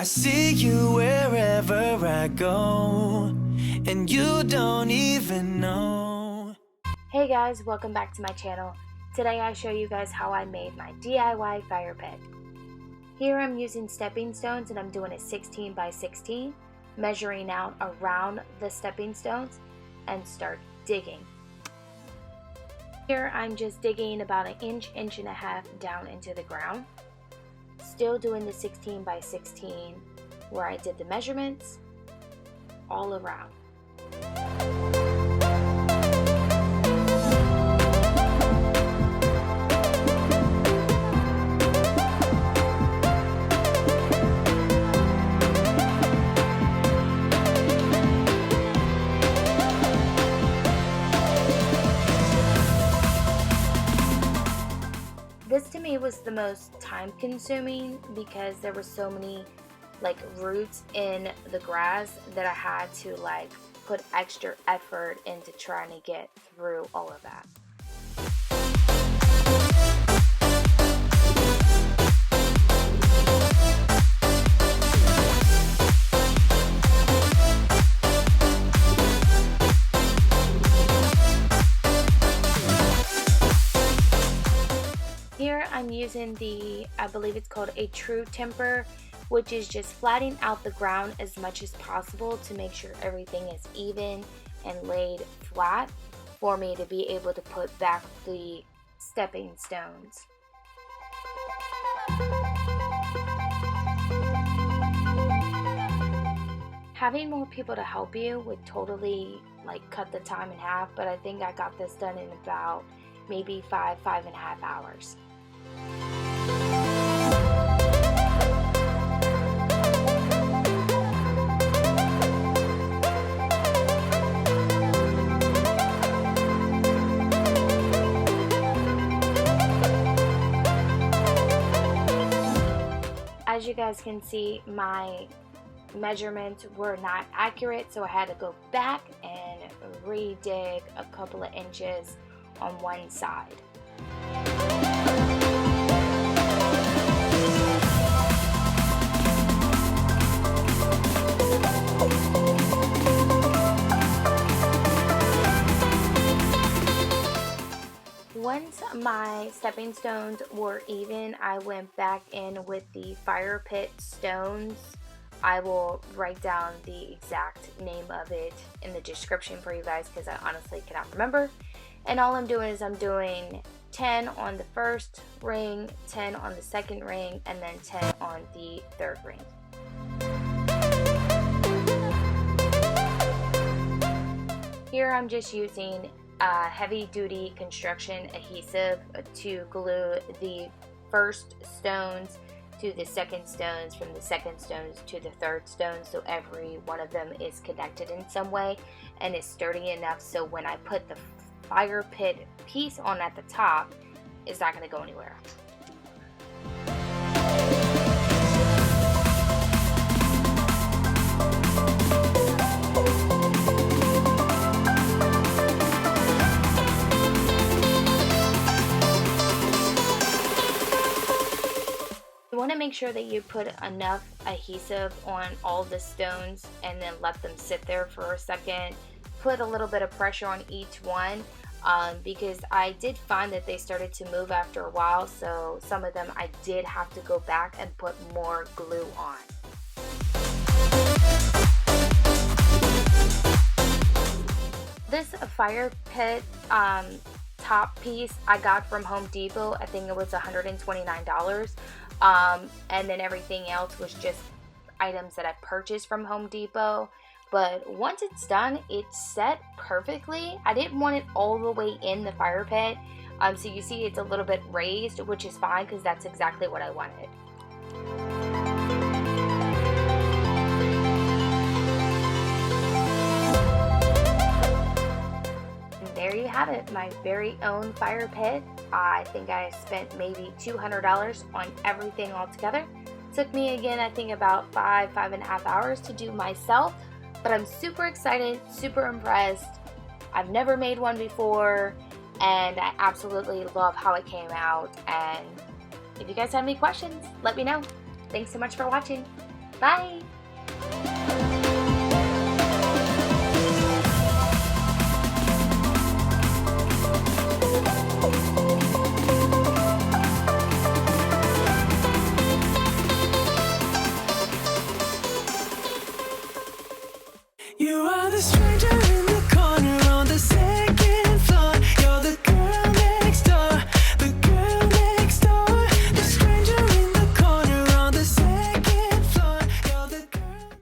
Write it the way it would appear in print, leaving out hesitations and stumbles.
I see you wherever I go, and you don't even know. Hey guys, welcome back to my channel. Today I show you guys how I made my DIY fire pit. Here I'm using stepping stones and I'm doing a 16 by 16, measuring out around the stepping stones and start digging. Here I'm just digging about an inch, inch and a half down into the ground. Still doing the 16 by 16 where I did the measurements all around. This to me was the most time consuming because there were so many roots in the grass that I had to put extra effort into trying to get through all of that. Here I'm using I believe it's called a Manual Tamper, which is just flattening out the ground as much as possible to make sure everything is even and laid flat for me to be able to put back the stepping stones. Having more people to help you would totally cut the time in half, but I think I got this done in about maybe 5.5 hours. As you guys can see, my measurements were not accurate, so I had to go back and re-dig a couple of inches on one side. Once my stepping stones were even, I went back in with the fire pit stones. I will write down the exact name of it in the description for you guys because I honestly cannot remember. And all I'm doing is I'm doing 10 on the first ring, 10 on the second ring, and then 10 on the third ring. Here I'm just using heavy duty construction adhesive to glue the first stones to the second stones, from the second stones to the third stones, so every one of them is connected in some way and is sturdy enough so when I put the fire pit piece on at the top, it's not going to go anywhere. You want to make sure that you put enough adhesive on all the stones and then let them sit there for a second. Put a little bit of pressure on each one because I did find that they started to move after a while, so some of them I did have to go back and put more glue on. This fire pit top piece I got from Home Depot. I think it was $129. And then everything else was just items that I purchased from Home Depot. But once it's done, it's set perfectly. I didn't want it all the way in the fire pit. So you see it's a little bit raised, which is fine because that's exactly what I wanted. And there you have it, my very own fire pit. I think I spent maybe $200 on everything all together. Took me again, I think about 5.5 hours to do myself. But I'm super excited, super impressed. I've never made one before, and I absolutely love how it came out. And if you guys have any questions, let me know. Thanks so much for watching. Bye! You are the strength.